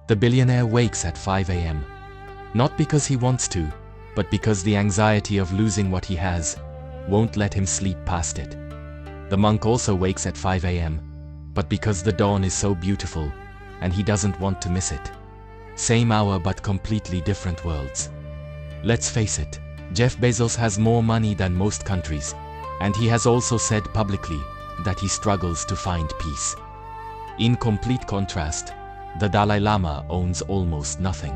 The billionaire wakes at 5 a.m. Not because he wants to, but because the anxiety of losing what he has won't let him sleep past it. The monk also wakes at 5 a.m., but because the dawn is so beautiful and he doesn't want to miss it. Same hour but completely different worlds. Let's face it, Jeff Bezos has more money than most countries, and he has also said publicly that he struggles to find peace. In complete contrast, the Dalai Lama owns almost nothing.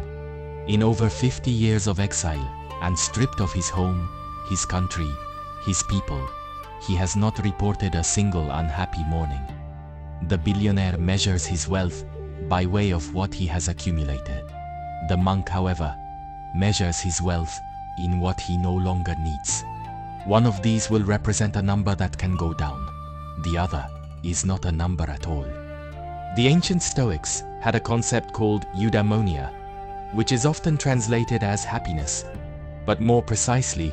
In over 50 years of exile and stripped of his home, his country, his people, he has not reported a single unhappy morning. The billionaire measures his wealth by way of what he has accumulated. The monk, however, measures his wealth in what he no longer needs. One of these will represent a number that can go down. The other is not a number at all. The ancient Stoics had a concept called eudaimonia, which is often translated as happiness, but more precisely,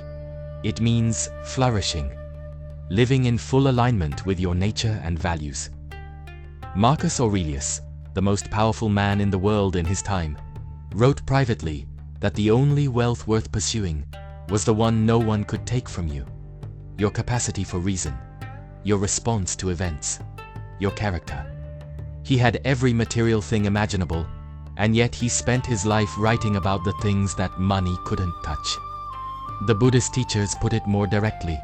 it means flourishing, living in full alignment with your nature and values. Marcus Aurelius, the most powerful man in the world in his time, wrote privately that the only wealth worth pursuing was the one no one could take from you: your capacity for reason, your response to events, your character. He had every material thing imaginable, and yet he spent his life writing about the things that money couldn't touch. The Buddhist teachers put it more directly.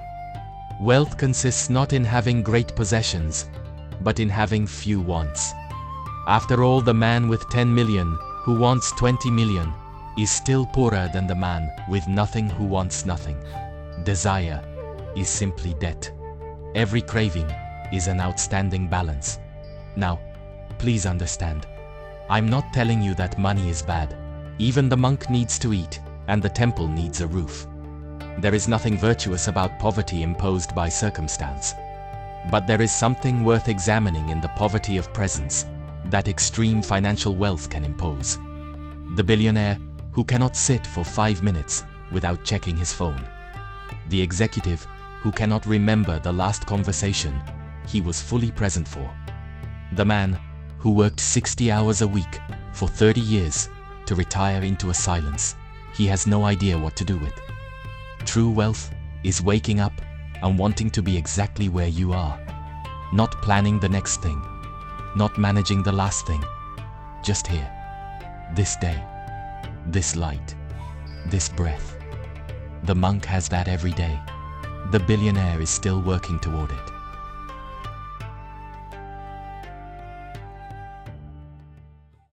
Wealth consists not in having great possessions, but in having few wants. After all, the man with 10 million who wants 20 million is still poorer than the man with nothing who wants nothing. Desire is simply debt. Every craving is an outstanding balance. Now, please understand, I'm not telling you that money is bad. Even the monk needs to eat, and the temple needs a roof. There is nothing virtuous about poverty imposed by circumstance. But there is something worth examining in the poverty of presence that extreme financial wealth can impose. The billionaire who cannot sit for 5 minutes without checking his phone. The executive who cannot remember the last conversation he was fully present for. The man who worked 60 hours a week for 30 years to retire into a silence he has no idea what to do with. True wealth is waking up and wanting to be exactly where you are. Not planning the next thing, not managing the last thing. Just here, this day, this light, this breath. The monk has that every day. The billionaire is still working toward it.